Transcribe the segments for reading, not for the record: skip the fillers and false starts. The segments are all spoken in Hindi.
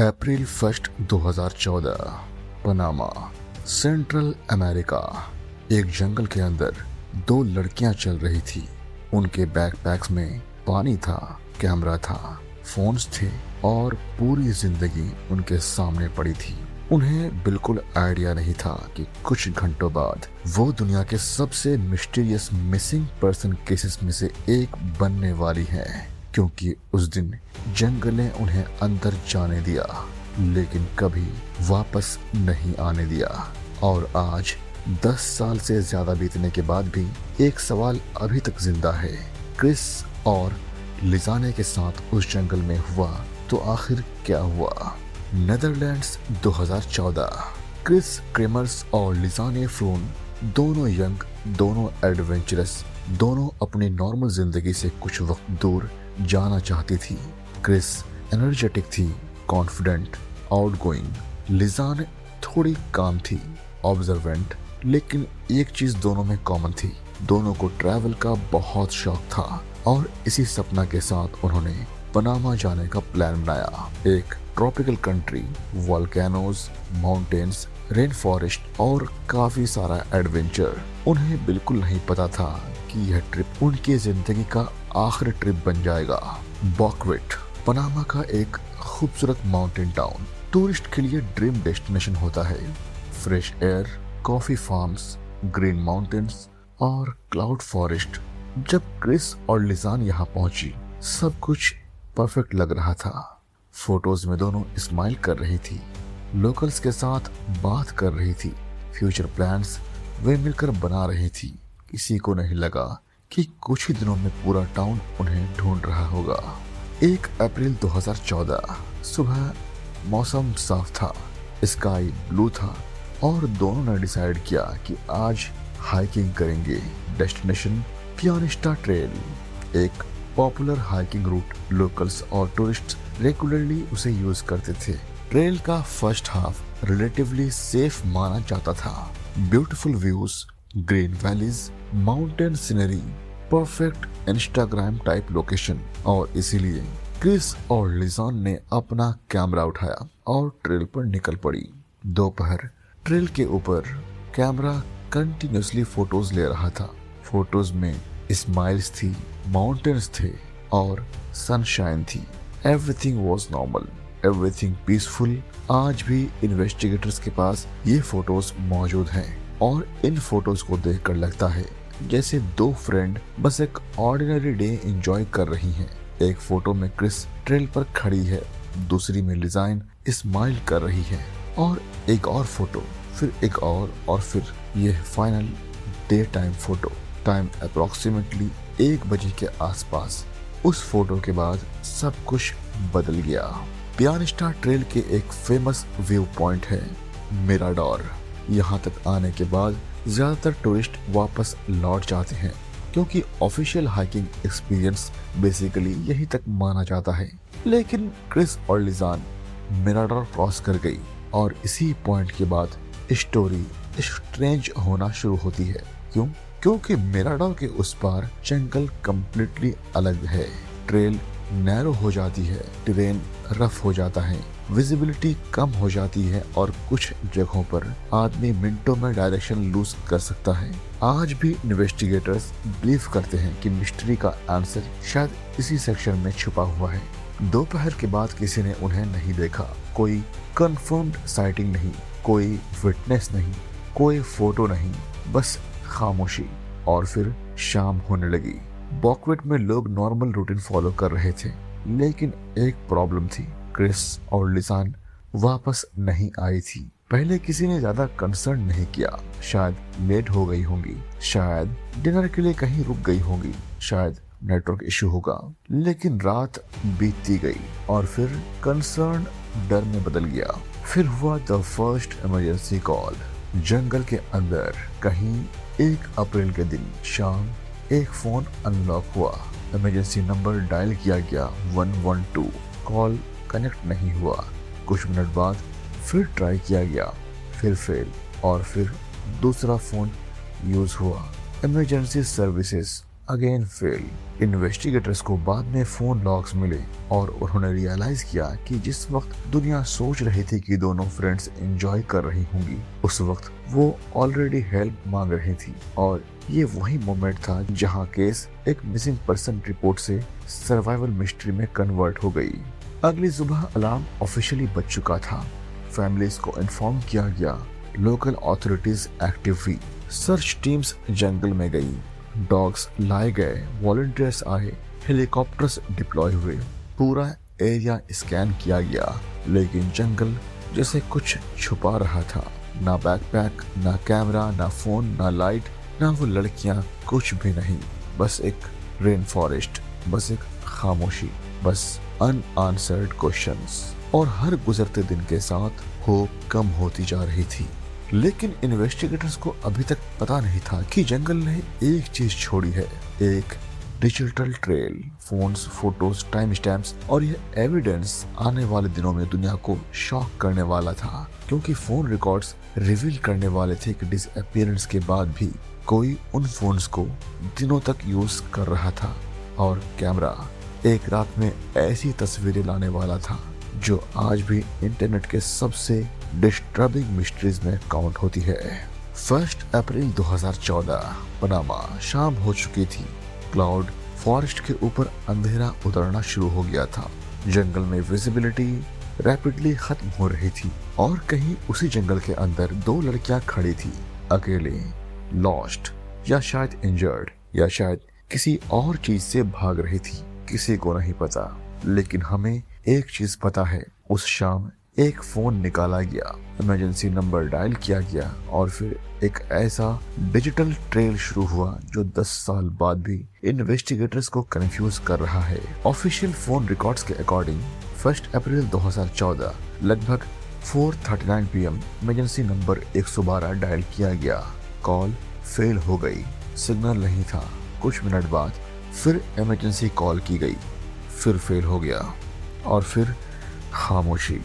अप्रैल 1 2014 पनामा, सेंट्रल अमेरिका। एक जंगल के अंदर दो लड़कियां चल रही थी। उनके बैकपैक्स में पानी था, कैमरा था, फोन्स थे और पूरी जिंदगी उनके सामने पड़ी थी। उन्हें बिल्कुल आइडिया नहीं था कि कुछ घंटों बाद वो दुनिया के सबसे मिस्टीरियस मिसिंग पर्सन केसेस में से एक बनने वाली हैं, क्योंकि उस दिन जंगल ने उन्हें अंदर जाने दिया लेकिन कभी वापस नहीं आने दिया। और आज 10 साल से ज्यादा बीतने के बाद भी एक सवाल अभी तक जिंदा है। क्रिस और लिजाने के साथ उस जंगल में हुआ तो आखिर क्या हुआ? नेदरलैंड्स 2014। क्रिस क्रेमर्स और लिजाने फ्रून दोनों यंग, दोनों एडवेंचरस, दोनों अपनी नॉर्मल जिंदगी से कुछ वक्त दूर जाना चाहती थी। क्रिस एनर्जेटिक थी, कॉन्फिडेंट, आउटगोइंग। लिजाने थोड़ी काम थी, ऑब्जर्वेंट। लेकिन एक चीज दोनों में कॉमन थी, दोनों को ट्रैवल का बहुत शौक था और इसी सपना के साथ उन्होंने पनामा जाने का प्लान बनाया। एक tropical country, volcanoes, mountains, rain forest और काफी सारा एडवेंचर। उन्हें बिल्कुल नहीं पता था कि यह ट्रिप उनकी जिंदगी का आखिरी ट्रिप बन जाएगा। बॉकविट, पनामा का एक खूबसूरत माउंटेन टाउन, टूरिस्ट के लिए ड्रीम डेस्टिनेशन होता है। Fresh air, coffee farms, green mountains और क्लाउड फॉरेस्ट। जब क्रिस और लिजान यहाँ पहुंची सब कुछ परफेक्ट लग रहा था। फोटोज में दोनों स्माइल कर रही थी, लोकल्स के साथ बात कर रही थी, फ्यूचर प्लान्स वे मिलकर बना रही थी। किसी को नहीं लगा कि कुछ ही दिनों में पूरा टाउन उन्हें ढूंढ रहा होगा। 1 अप्रैल 2014 सुबह, मौसम साफ था, स्काई ब्लू था और दोनों ने डिसाइड किया कि आज हाइकिंग करेंगे। डेस्टिनेशन पियानिस्टा ट्रेल, एक पॉपुलर हाइकिंग रूट। लोकल्स और टूरिस्ट रेगुलरली उसे यूज करते थे। ट्रेल का फर्स्ट हाफ रिलेटिवली सेफ माना जाता था। Beautiful views, green valleys, mountain scenery, perfect Instagram type location. और इसीलिए क्रिस और लिजान ने अपना कैमरा उठाया और ट्रेल पर निकल पड़ी। दोपहर, ट्रेल के ऊपर कैमरा कंटिन्यूसली फोटोज ले रहा था। फोटोज में स्माइल्स थी, माउंटेन्स थे और सनशाइन थी। Everything was normal, everything peaceful. आज भी इन्वेस्टिगेटर्स के पास ये फोटोज मौजूद हैं और इन फोटोज को देखकर लगता है जैसे दो फ्रेंड बस एक ऑर्डिनरी डे एंजॉय कर रही हैं। एक फोटो में क्रिस ट्रेल पर खड़ी है, दूसरी में लिजाइन स्माइल कर रही है और एक और फोटो, फिर एक और फिर ये final day time photo. Time approximately 1 बजे के आसपास। उस फोटो के बाद सब कुछ बदल गया। पियानिस्टा ट्रेल के एक फेमस व्यू पॉइंट है मिराडोर। यहाँ तक आने के बाद ज्यादातर टूरिस्ट वापस लौट जाते हैं क्योंकि ऑफिशियल हाइकिंग एक्सपीरियंस बेसिकली यहीं तक माना जाता है। लेकिन क्रिस और लिजान मिराडोर क्रॉस कर गई और इसी पॉइंट के बाद स्टोरी स्ट्रेंज होना शुरू होती है। क्यों? क्योंकि मिराडोर के उस पार जंगल कंप्लीटली अलग है। ट्रेल नैरो हो जाती है, टेरेन रफ हो जाता है, विजिबिलिटी कम हो जाती है और कुछ जगहों पर आदमी मिनटों में डायरेक्शन लूज कर सकता है। आज भी इन्वेस्टिगेटर्स बिलीव करते हैं कि मिस्ट्री का आंसर शायद इसी सेक्शन में छुपा हुआ है। दोपहर के बाद किसी ने उन्हें नहीं देखा। कोई कंफर्म्ड साइटिंग नहीं, कोई विटनेस नहीं, कोई फोटो नहीं, बस खामोशी। और फिर शाम होने लगी। बॉकविट में लोग नॉर्मल रूटीन फॉलो कर रहे थे, लेकिन एक प्रॉब्लम थी। क्रिस और लिजान वापस नहीं आई थी। पहले किसी ने ज्यादा कंसर्न नहीं किया, शायद लेट हो गई होंगी, शायद डिनर के लिए कहीं रुक गई होंगी, शायद नेटवर्क इशू होगा। लेकिन रात बीतती गई और फिर कंसर्न डर में बदल गया। फिर हुआ द फर्स्ट इमरजेंसी कॉल। जंगल के अंदर कहीं 1 अप्रैल के दिन शाम एक फोन अनलॉक हुआ। इमरजेंसी नंबर डायल किया गया 112। कॉल कनेक्ट नहीं हुआ। कुछ मिनट बाद फिर ट्राई किया गया, फिर फेल और फिर दूसरा फोन यूज हुआ। Emergency services again fail. Investigators को बाद में फोन लॉग्स मिले और उन्होंने रियलाइज किया कि जिस वक्त दुनिया सोच रही थी कि दोनों फ्रेंड्स एंजॉय कर रही होंगी, उस वक्त वो ऑलरेडी हेल्प मांग रही थी। और ये वही मोमेंट था जहां केस एक मिसिंग पर्सन रिपोर्ट से सर्वाइवल मिस्ट्री में कन्वर्ट हो गई। अगली सुबह अलार्म ऑफिशियली बज चुका था। फैमिलीज को इन्फॉर्म किया गया। लोकल अथॉरिटीज एक्टिव हुई। सर्च टीम्स जंगल में गई। डॉग्स लाए गए, वॉलंटियर्स आए, हेलीकॉप्टर्स डिप्लॉय हुए। पूरा एरिया स्कैन किया गया, लेकिन जंगल जैसे कुछ छुपा रहा था। ना बैकपैक, ना कैमरा, ना फोन, ना लाइट, ना वो लड़कियां, कुछ भी नहीं। बस एक रेन फॉरेस्ट, बस एक खामोशी, बस अनआंसर्ड क्वेश्चंस। और हर गुजरते दिन के साथ होप कम होती जा रही थी। लेकिन इन्वेस्टिगेटर्स को अभी तक पता नहीं था कि जंगल ने एक चीज छोड़ी है, एक digital trail. Phones, photos, time stamps और यह एविडेंस आने वाले दिनों में दुनिया को शॉक करने वाला था, क्योंकि फोन रिकॉर्ड्स रिवील करने वाले थे कि डिसअपीयरेंस के बाद भी कोई उन फोन्स को दिनों तक यूज कर रहा था। और कैमरा एक रात में ऐसी तस्वीरें लाने वाला था जो आज भी इंटरनेट के सबसे डिस्टर्बिंग मिस्ट्रीज में काउंट होती है। 1 अप्रैल 2014 पनामा। शाम हो चुकी थी। क्लाउड फॉरेस्ट के ऊपर अंधेरा उतरना शुरू हो गया था। जंगल में विजिबिलिटी रैपिडली खत्म हो रही थी और कहीं उसी जंगल के अंदर 2 लड़कियां खड़ी थी, अकेले, लॉस्ट, या शायद इंजर्ड, या शायद किसी और चीज से भाग रही थी। किसी को नहीं पता, लेकिन हमें एक चीज पता है, उस शाम एक फोन निकाला गया, इमरजेंसी नंबर डायल किया गया और फिर एक ऐसा डिजिटल ट्रेल शुरू हुआ जो 10 साल बाद भी इन्वेस्टिगेटर्स को कंफ्यूज कर रहा है। ऑफिशियल फोन रिकॉर्ड्स के अकॉर्डिंग 1 अप्रैल 2014 लगभग 4:39 PM इमरजेंसी नंबर 112 डायल किया गया। कॉल फेल हो गई, सिग्नल नहीं था। कुछ मिनट बाद फिर इमरजेंसी कॉल की गई, फिर फेल हो गया और फिर खामोशी।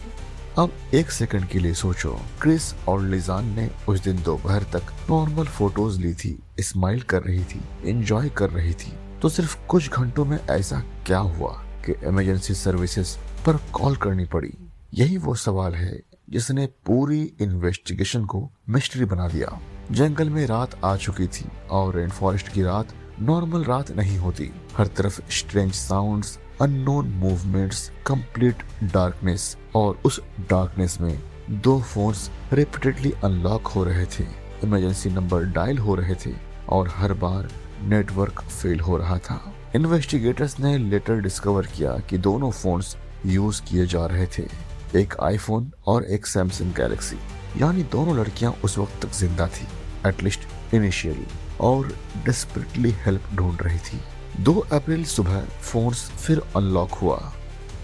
अब 1 सेकंड के लिए सोचो, क्रिस और लिजान ने उस दिन दोपहर तक नॉर्मल फोटोज ली थी, स्माइल कर रही थी, एंजॉय कर रही थी, तो सिर्फ कुछ घंटों में ऐसा क्या हुआ कि इमरजेंसी सर्विसेज पर कॉल करनी पड़ी? यही वो सवाल है जिसने पूरी इन्वेस्टिगेशन को मिस्ट्री बना दिया। जंगल में रात आ चुकी थी और रेन फॉरेस्ट की रात नॉर्मल रात नहीं होती। हर तरफ strange sounds, unknown movements, complete darkness. और उस डार्कनेस में 2 फोन्स रिपीटेडली अनलॉक हो रहे थे, इमरजेंसी नंबर डायल हो रहे थे और हर बार नेटवर्क फेल हो रहा था। इन्वेस्टिगेटर्स ने लेटर डिस्कवर किया कि दोनों फोन्स यूज किए जा रहे थे, एक आईफोन और एक सैमसंग गैलेक्सी। यानी दोनों लड़कियां उस वक्त तक जिंदा थी, एटलीस्ट इनिशियली, और डेस्परेटली हेल्प ढूंढ रही थी। 2 अप्रैल सुबह फोन्स फिर अनलॉक हुआ,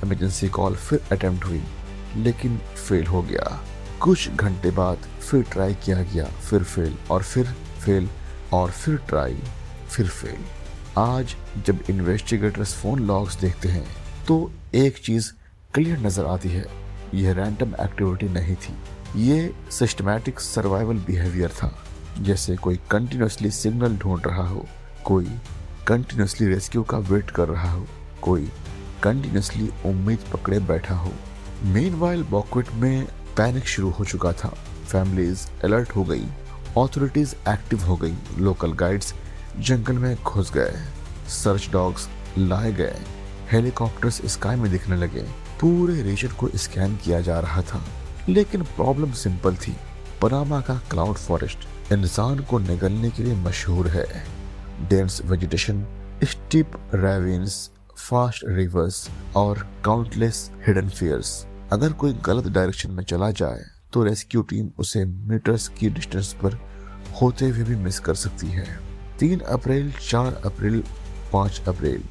इमरजेंसी कॉल फिर अटेम्प्ट हुई, लेकिन फेल हो गया। कुछ घंटे बाद फिर ट्राई किया गया, फिर फेल और फिर फेल और फिर ट्राई, फिर फेल। आज जब इन्वेस्टिगेटर्स फोन लॉग्स देखते हैं तो एक चीज क्लियर नजर आती है, यह रैंडम एक्टिविटी नहीं थी, ये सिस्टमैटिक सर्वाइवल बिहेवियर था। जैसे कोई कंटिन्यूसली सिग्नल ढूंढ रहा हो, कोई कंटिन्यूसली रेस्क्यू का वेट कर रहा हो, कोई कंटिन्यूसली उम्मीद पकड़े बैठा हो। मीनवाइल बॉक्विट में पैनिक शुरू हो चुका था। फैमिलीज अलर्ट हो गई, ऑथोरिटीज एक्टिव हो गई, लोकल गाइड्स जंगल में घुस गए, सर्च डॉग्स लाए गए, हेलीकॉप्टर्स स्काई में दिखने लगे, पूरे रीजन को स्कैन किया जा रहा था। लेकिन प्रॉब्लम सिंपल थी, पनामा का क्लाउड फॉरेस्ट इंसान को निगलने के लिए मशहूर है। Dense vegetation, steep ravines, fast rivers और काउंटलेस हिडन फियर्स। अगर कोई गलत डायरेक्शन में चला जाए तो रेस्क्यू टीम उसे मीटर्स की डिस्टेंस पर होते हुए भी मिस कर सकती है। 3 April, 4 April, 5 April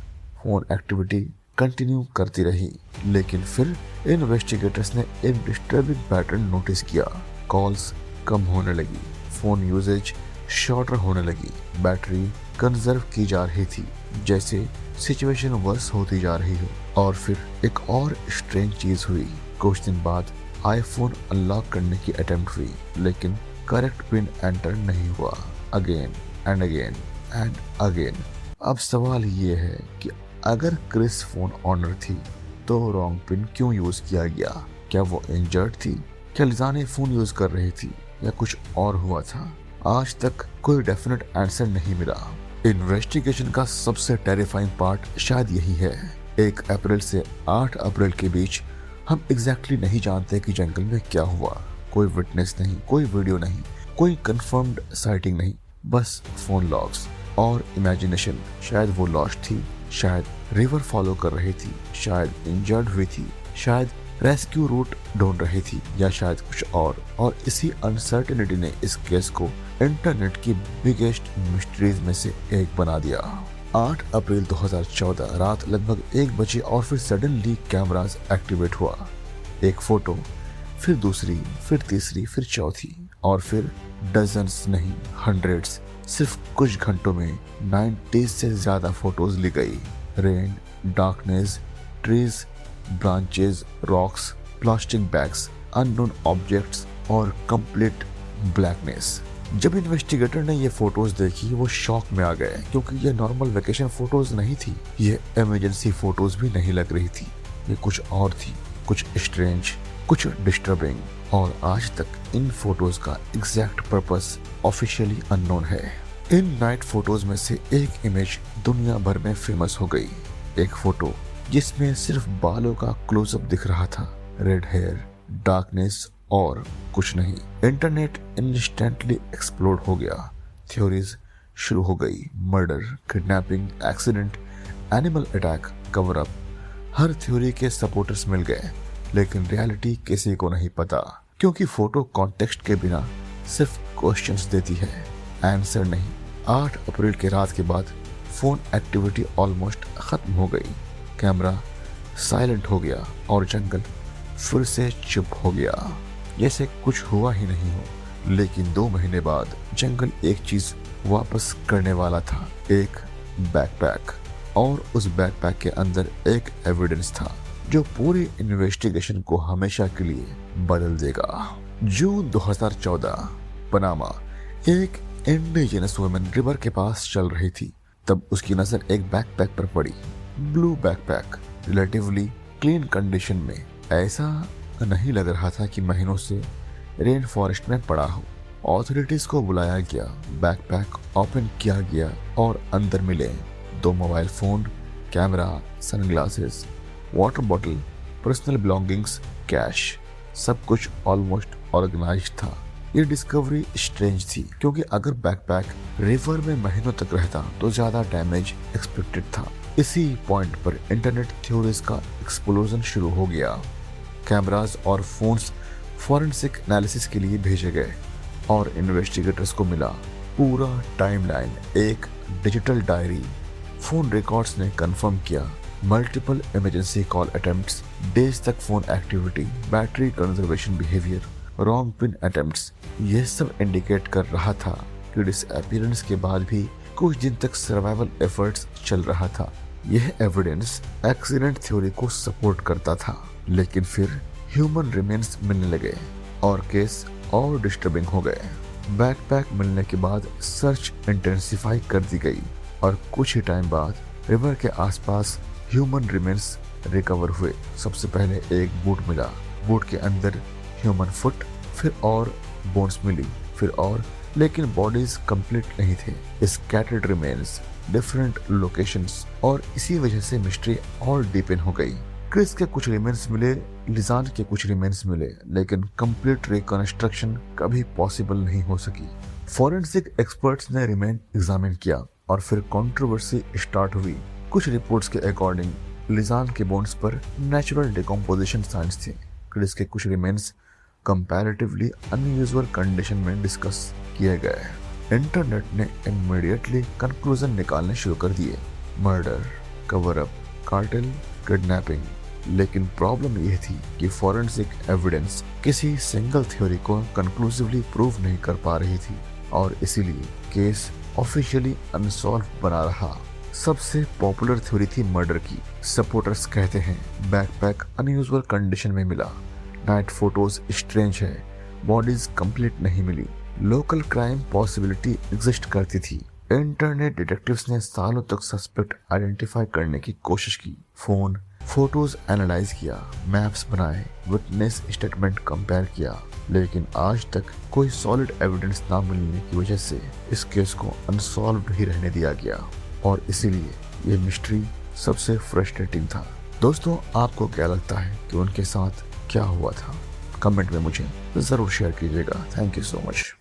phone activity continue करती रही, लेकिन फिर इन्वेस्टिगेटर्स ने एक डिस्टर्बिंग पैटर्न नोटिस किया। कॉल्स कम होने लगी, फोन यूजेज शॉर्टर होने लगी, बैटरी कंजर्व की जा रही थी, जैसे सिचुएशन वर्स होती जा रही हो। और फिर एक और स्ट्रेंज चीज हुई। कुछ दिन बाद आईफोन अनलॉक करने की अटेम्प्ट हुई, लेकिन करेक्ट पिन एंटर नहीं हुआ। Again and again and again. अब सवाल ये है कि अगर क्रिस फोन ऑनर थी तो रॉन्ग पिन क्यों यूज किया गया? क्या वो इंजर्ड थी? क्या लिजाने फोन यूज कर रही थी या कुछ और हुआ था? आज तक कोई डेफिनेट आंसर नहीं मिला। इन्वेस्टिगेशन का सबसे टेरिफाइंग पार्ट शायद यही है। 1 अप्रैल से 8 अप्रैल के बीच हम एग्जैक्टली नहीं जानते कि जंगल में क्या हुआ। कोई विटनेस नहीं, कोई वीडियो नहीं, कोई कंफर्म्ड साइटिंग नहीं, बस फोन लॉग्स और इमेजिनेशन। शायद वो लॉस्ट थी, शायद रिवर फॉलो कर रही थी, शायद इंजर्ड हुई थी, शायद रेस्क्यू रूट ढूंढ रही थी, या शायद कुछ और इसी अनसर्टेनिटी ने इस केस को इंटरनेट की बिगेस्ट मिस्ट्रीज में से एक बना दिया। 8 अप्रैल 2014 रात लगभग 1 बजे और फिर सडनली कैमरास एक्टिवेट हुआ। एक फोटो, फिर दूसरी, फिर तीसरी, फिर चौथी, और फिर डजन्स नहीं, हंड्रेड्स। सिर्फ कुछ घंटों में 90 से ज्यादा फोटोज ली गई। Rain, darkness, trees, branches, rocks, plastic bags, unknown objects और कंप्लीट ब्लैकनेस। जब इन्वेस्टिगेटर ने ये फोटोज देखी वो शॉक में आ गए, क्योंकि ये नॉर्मल वेकेशन फोटोज नहीं थी, ये इमरजेंसी फोटोज भी नहीं लग रही थी, ये कुछ और थी, कुछ स्ट्रेंज, कुछ डिस्टर्बिंग। और आज तक इन फोटोज का एग्जैक्ट पर्पस ऑफिशियली अननोन है। इन नाइट फोटोज में से एक इमेज दुनिया भर में फेमस हो गई। एक फोटो जिसमें सिर्फ बालों का क्लोजअप दिख रहा था, रेड हेयर, डार्कनेस और कुछ नहीं। इंटरनेट इंस्टेंटली एक्सप्लोड हो गया। थ्योरीज शुरू हो गई, murder, kidnapping, accident, animal attack, cover up. हर थ्योरी के सपोर्टर्स मिल गए, लेकिन रियलिटी किसी को नहीं पता, क्योंकि फोटो कॉन्टेक्स्ट के बिना सिर्फ क्वेश्चंस देती है, आंसर नहीं। 8 अप्रैल के रात के बाद फोन एक्टिविटी ऑलमोस्ट खत्म हो गई। कैमरा साइलेंट हो गया और जंगल फिर से चुप हो गया, जैसे कुछ हुआ ही नहीं हो। लेकिन 2 महीने बाद जंगल एक चीज वापस करने वाला था, एक बैकपैक। और उस बैकपैक के अंदर एक एविडेंस था जो पूरी इन्वेस्टिगेशन को हमेशा के लिए बदल देगा। जून 2014, पनामा। एक इंडिजिनस वुमन रिवर के पास चल रही थी, तब उसकी नजर एक बैकपैक पर पड़ी। Blue backpack, relatively clean condition में। ऐसा नहीं लग रहा था कि महीनों से रेन फॉरेस्ट में पड़ा हो। ऑथोरिटीज को बुलाया गया, बैकपैक ओपन किया गया और अंदर मिले 2 mobile phone, camera, sunglasses, water bottle, personal belongings, cash. सब कुछ ऑलमोस्ट ऑर्गेनाइज्ड था। ये डिस्कवरी स्ट्रेंज थी, क्योंकि अगर बैकपैक रिवर में महीनों तक रहता तो ज्यादा डैमेज एक्सपेक्टेड था। इसी पॉइंट पर इंटरनेट थ्योरीज का एक्सप्लोजन शुरू हो गया। कैमरास और फोन्स फॉरेंसिक एनालिसिस के लिए भेजे गए और इन्वेस्टिगेटर्स को मिला पूरा टाइमलाइन, एक डिजिटल डायरी। फोन रिकॉर्ड्स ने कंफर्म किया multiple emergency call attempts, days तक phone activity, battery conservation behaviour, wrong pin attempts. यह सब इंडिकेट कर रहा था कि डिसअपीयरेंस के बाद भी कुछ दिन तक सर्वाइवल एफर्ट्स चल रहा था। यह एविडेंस एक्सीडेंट थ्योरी को सपोर्ट करता था, लेकिन फिर ह्यूमन रिमेन्स मिलने लगे और केस और डिस्टर्बिंग हो गए। बैकपैक मिलने के बाद सर्च इंटेंसिफाई कर दी गई और कुछ ही टाइम बाद रिवर के आसपास ह्यूमन रिमेन्स रिकवर हुए। सबसे पहले एक बूट मिला, बूट के अंदर ह्यूमन फुट, फिर और बोन्स मिली, फिर और, लेकिन बॉडीज कंप्लीट नहीं थे। स्कैटर्ड रिमेन्स, डिफरेंट लोकेशंस, और इसी वजह से मिस्ट्री और डीपन हो गई। क्रिस के कुछ रिमेन्स मिले, लिजान के कुछ रिमेन्स मिले, लेकिन कंप्लीट रिकंस्ट्रक्शन कभी पॉसिबल नहीं हो सकी। फॉरेंसिक एक्सपर्ट्स ने रिमेन एग्जामिन किया और फिर कंट्रोवर्सी स्टार्ट हुई। कुछ रिपोर्ट्स के अकॉर्डिंग लिजान के बोन्स पर नेचुरल डिकम्पोजिशन साइंस थे। क्रिस के कुछ रिमेन्स कंपैरेटिवली अनयूजुअल कंडीशन में डिस्कस किए गए। इंटरनेट ने इमीडिएटली कंक्लूजन निकालने शुरू कर दिए, murder, cover up, cartel, kidnapping. लेकिन प्रॉब्लम यह थी कि फॉरेंसिक एविडेंस किसी सिंगल थ्योरी को कंक्लूसिवली प्रूव नहीं कर पा रही थी और इसीलिए केस ऑफिशियली अनसॉल्व बना रहा। सबसे पॉपुलर थ्योरी थी मर्डर की। सपोर्टर्स कहते हैं बैकपैक अनयूजुअल कंडीशन में मिला, नाइट फोटोज स्ट्रेंज है, बॉडीज कंप्लीट नहीं मिली, लोकल क्राइम पॉसिबिलिटी एग्जिस्ट करती थी। इंटरनेट डिटेक्टिव्स ने सालों तक सस्पेक्ट आइडेंटिफाई करने की कोशिश की, फोन फोटोज एनालाइज किया, मैप्स बनाए, विटनेस स्टेटमेंट कंपेयर किया, लेकिन आज तक कोई सॉलिड एविडेंस ना मिलने की वजह से इस केस को अनसॉल्व्ड ही रहने दिया गया और इसीलिए ये मिस्ट्री सबसे फ्रस्ट्रेटिंग था। दोस्तों, आपको क्या लगता है कि उनके साथ क्या हुआ था? कमेंट में मुझे जरूर शेयर कीजिएगा। Thank you so much.